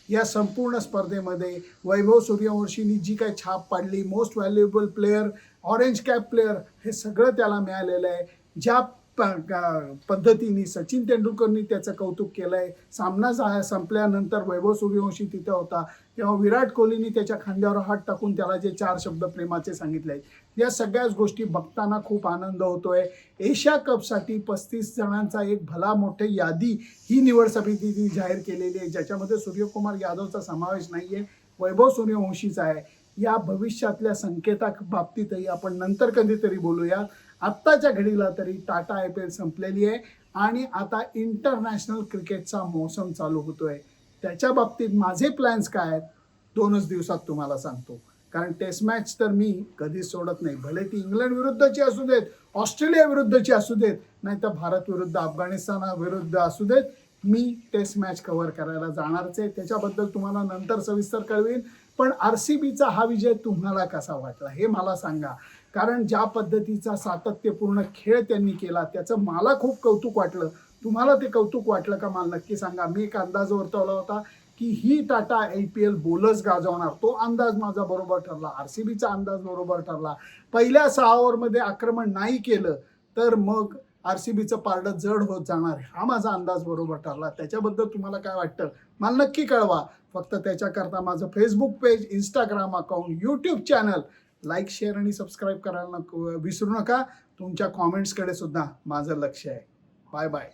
या संपूर्ण स्पर्धेमध्ये वैभव सूर्यवंशींनी जी काही छाप पाडली, most valuable player, orange cap player, हे सगळं त्याला मिळालेलं आहे. ज्या पद्धतीने सचिन तेंडुलकरनी त्याचं कौतुक केलं आहे. सामना संपल्यानंतर वैभव सूर्यवंशी तिथे होता तेव्हा विराट कोहलीनी त्याच्या खांद्यावर हात टाकून त्याला जे 4 शब्द प्रेमाचे सांगितले आहेत, या सगळ्याच गोष्टी बघताना खूप आनंद होतोय. एशिया कपसाठी 35 जणांचा एक भला मोठी यादी ही निवड समितीने जाहीर केलेली आहे, ज्याच्यामध्ये सूर्यकुमार यादवचा समावेश नाही आहे, वैभव सूर्यवंशीचा आहे. या भविष्यातल्या संकेता बाबतीतही आपण नंतर कधीतरी बोलूया. आत्ताच्या घडीला तरी टाटा IPL संपलेली आहे आणि आता इंटरनॅशनल क्रिकेटचा मोसम चालू होतोय. त्याच्या बाबतीत माझे प्लॅन्स काय आहेत 2च दिवसात तुम्हाला सांगतो. कारण टेस्ट मॅच तर मी कधीच सोडत नाही, भले ती इंग्लंड विरुद्धची असू देत, ऑस्ट्रेलिया विरुद्धची असू देत, नाही तर भारत विरुद्ध अफगाणिस्तान विरुद्ध असू देत, मी टेस्ट मॅच कव्हर करायला जाणारच आहे. त्याच्याबद्दल तुम्हाला नंतर सविस्तर कळवीन. पण RCBचा हा विजय तुम्हाला कसा वाटला हे मला सांगा. कारण ज्या पद्धतीचा सातत्यपूर्ण खेळ त्यांनी केला त्याचं मला खूप कौतुक वाटलं. तुम्हाला ते कौतुक वाटलं का मला नक्की सांगा. मी एक अंदाज वर्तवला होता की ही टाटा IPL बोलच गाजवणार. तो अंदाज माझा बरोबर ठरला. RCBचा अंदाज बरोबर ठरला. पहिल्या 6 ओव्हरमध्ये आक्रमण नाही केलं तर मग RCBचं पारडं जड होत जाणार, हा माझा अंदाज बरोबर ठरला. त्याच्याबद्दल तुम्हाला काय वाटतं मला नक्की कळवा. फक्त त्याच्याकरता माझं Facebook page, Instagram account, YouTube channel like, share आणि सबस्क्राईब करायला विसरू नका. तुमच्या कॉमेंट्सकडे सुद्धा माझं लक्ष आहे. Bye bye.